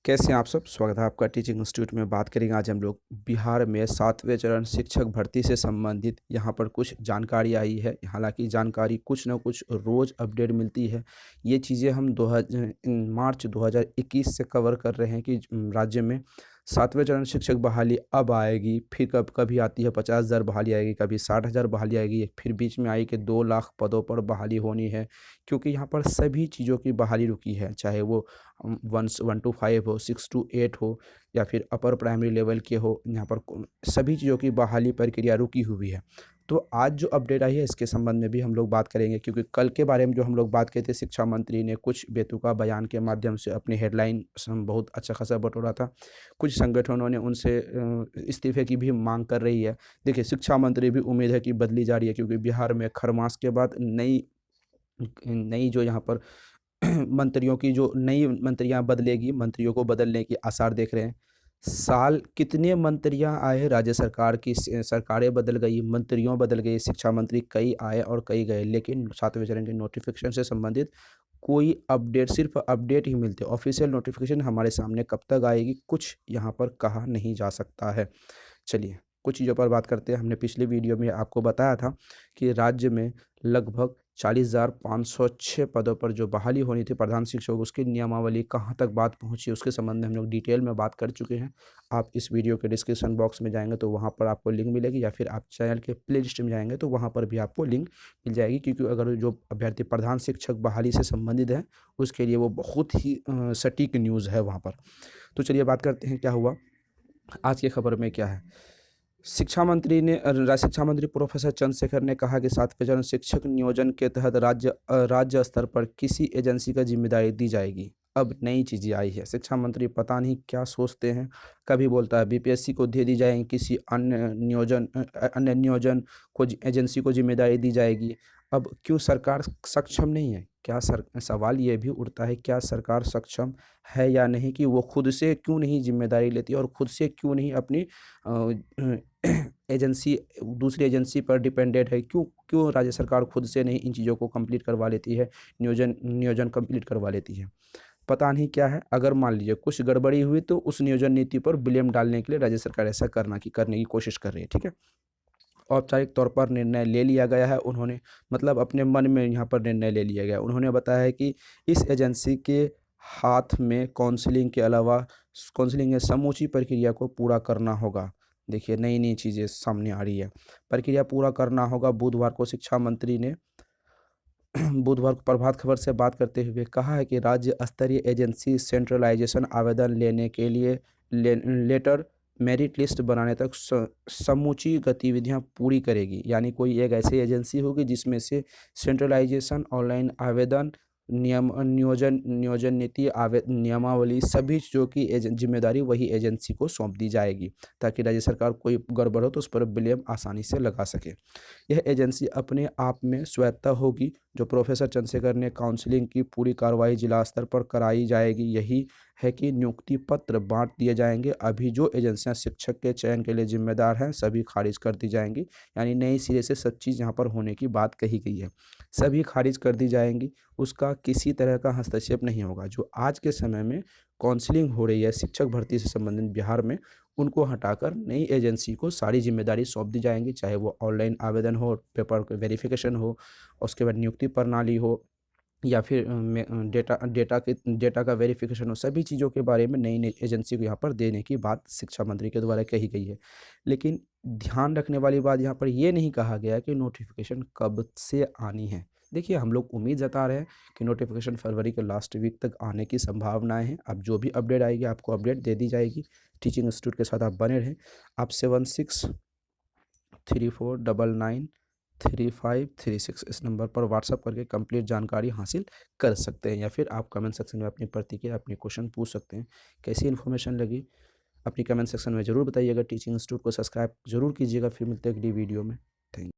कैसे हैं आप सब? स्वागत है आपका टीचिंग इंस्टीट्यूट में। बात करेंगे आज हम लोग बिहार में 7वें चरण शिक्षक भर्ती से संबंधित। यहाँ पर कुछ जानकारी आई है, हालांकि जानकारी कुछ ना कुछ रोज़ अपडेट मिलती है। ये चीज़ें हम मार्च 2021 से कवर कर रहे हैं कि राज्य में 7वें चरण शिक्षक बहाली अब आएगी, फिर कभी आती है 50,000 बहाली आएगी, कभी 60,000 बहाली आएगी, फिर बीच में आई कि 2 लाख पदों पर बहाली होनी है। क्योंकि यहाँ पर सभी चीज़ों की बहाली रुकी है, चाहे वो 1 टू 5 हो, 6 टू 8 हो, या फिर अपर प्राइमरी लेवल के हो। यहाँ पर सभी चीज़ों की बहाली प्रक्रिया रुकी हुई है। तो आज जो अपडेट आई है इसके संबंध में भी हम लोग बात करेंगे, क्योंकि कल के बारे में जो हम लोग बात किए थे, शिक्षा मंत्री ने कुछ बेतुका बयान के माध्यम से अपनी हेडलाइन बहुत अच्छा खासा बटोरा था। कुछ संगठनों ने उनसे इस्तीफे की भी मांग कर रही है। देखिए, शिक्षा मंत्री भी उम्मीद है कि बदली जा रही है, क्योंकि बिहार में खरमास के बाद नई नई जो यहाँ पर मंत्रियों की जो नई मंत्रियाँ बदलेगी, मंत्रियों को बदलने की आसार देख रहे हैं। साल कितने मंत्रियाँ आए, राज्य सरकार की सरकारें बदल गई, मंत्रियों बदल गए, शिक्षा मंत्री कई आए और कई गए, लेकिन 7वें चरण के नोटिफिकेशन से संबंधित कोई अपडेट, सिर्फ अपडेट ही मिलते। ऑफिशियल नोटिफिकेशन हमारे सामने कब तक आएगी, कुछ यहाँ पर कहा नहीं जा सकता है। चलिए, कुछ चीज़ों पर बात करते हैं। हमने पिछले वीडियो में आपको बताया था कि राज्य में लगभग 40,506 पदों पर जो बहाली होनी थी प्रधान शिक्षक, उसकी नियमावली कहाँ तक बात पहुँची, उसके संबंध में हम लोग डिटेल में बात कर चुके हैं। आप इस वीडियो के डिस्क्रिप्शन बॉक्स में जाएंगे तो वहाँ पर आपको लिंक मिलेगी, या फिर आप चैनल के प्ले लिस्ट में जाएंगे तो वहाँ पर भी आपको लिंक मिल जाएगी। क्योंकि अगर जो अभ्यर्थी प्रधान शिक्षक बहाली से संबंधित है, उसके लिए वो बहुत ही सटीक न्यूज़ है वहाँ पर। तो चलिए बात करते हैं क्या हुआ आज की खबर में। क्या है, शिक्षा मंत्री प्रोफेसर चंद्रशेखर ने कहा कि 7वें चरण शिक्षक नियोजन के तहत राज्य स्तर पर किसी एजेंसी का जिम्मेदारी दी जाएगी। अब नई चीज़ें आई है, शिक्षा मंत्री पता नहीं क्या सोचते हैं। कभी बोलता है बीपीएससी को दे दी जाएगी, किसी अन्य नियोजन को एजेंसी को जिम्मेदारी दी जाएगी। अब क्यों सरकार सक्षम नहीं है? क्या सवाल ये भी उठता है, क्या सरकार सक्षम है या नहीं, कि वो खुद से क्यों नहीं जिम्मेदारी लेती और खुद से क्यों नहीं अपनी एजेंसी, दूसरी एजेंसी पर डिपेंडेंट है? क्यों क्यों राज्य सरकार खुद से नहीं इन चीज़ों को कंप्लीट करवा लेती है, नियोजन कंप्लीट करवा लेती है? पता नहीं क्या है। अगर मान लीजिए कुछ गड़बड़ी हुई तो उस नियोजन नीति पर ब्लेम डालने के लिए राज्य सरकार ऐसा करने की कोशिश कर रही है। ठीक है, औपचारिक तौर पर निर्णय ले लिया गया है। उन्होंने मतलब अपने मन में यहाँ पर निर्णय ले लिया गया। उन्होंने बताया है कि इस एजेंसी के हाथ में काउंसलिंग के अलावा काउंसलिंग की समूची प्रक्रिया को पूरा करना होगा। देखिए, नई नई चीज़ें सामने आ रही है, प्रक्रिया पूरा करना होगा। बुधवार को शिक्षा मंत्री ने बुधवार को प्रभात खबर से बात करते हुए कहा है कि राज्य स्तरीय एजेंसी सेंट्रलाइजेशन आवेदन लेने के लिए लेटर मेरिट लिस्ट बनाने तक समूची गतिविधियां पूरी करेगी। यानी कोई एक ऐसी एजेंसी होगी जिसमें से सेंट्रलाइजेशन, ऑनलाइन आवेदन, नियोजन नियोजन नीति, नियमावली, सभी चीज़ों की जिम्मेदारी वही एजेंसी को सौंप दी जाएगी, ताकि राज्य सरकार कोई गड़बड़ हो तो उस पर ब्लेम आसानी से लगा सके। यह एजेंसी अपने आप में स्वायत्त होगी। जो प्रोफेसर चंद्रशेखर ने काउंसलिंग की पूरी कार्रवाई जिला स्तर पर कराई जाएगी। यही है कि नियुक्ति पत्र बांट दिए जाएंगे। अभी जो एजेंसियां शिक्षक के चयन के लिए जिम्मेदार हैं सभी खारिज कर दी जाएंगी। यानी नई सिरे से सब चीज़ यहाँ पर होने की बात कही गई है, सभी खारिज कर दी जाएंगी। उसका किसी तरह का हस्तक्षेप नहीं होगा। जो आज के समय में काउंसलिंग हो रही है शिक्षक भर्ती से संबंधित बिहार में, उनको हटाकर नई एजेंसी को सारी जिम्मेदारी सौंप दी जाएंगी। चाहे वो ऑनलाइन आवेदन हो, पेपर वेरिफिकेशन हो, उसके बाद नियुक्ति प्रणाली हो, या फिर डेटा का वेरिफिकेशन हो, सभी चीज़ों के बारे में नई नई एजेंसी को यहाँ पर देने की बात शिक्षा मंत्री के द्वारा कही गई है। लेकिन ध्यान रखने वाली बात यहाँ पर ये नहीं कहा गया कि नोटिफिकेशन कब से आनी है। देखिए, हम लोग उम्मीद जता रहे हैं कि नोटिफिकेशन फरवरी के लास्ट वीक तक आने की संभावनाएं हैं। अब जो भी अपडेट आएगी आपको अपडेट दे दी जाएगी। टीचिंग इंस्टीट्यूट के साथ आप बने रहें। आप 7634993536 इस नंबर पर व्हाट्सअप करके कंप्लीट जानकारी हासिल कर सकते हैं, या फिर आप कमेंट सेक्शन में अपनी प्रतिक्रिया, अपनी क्वेश्चन पूछ सकते हैं। कैसी इन्फॉर्मेशन लगी अपनी कमेंट सेक्शन में ज़रूर बताइएगा। टीचिंग इंस्टीट्यूट को सब्सक्राइब जरूर कीजिएगा। फिर मिलते हैं अगली वीडियो में। Thank you.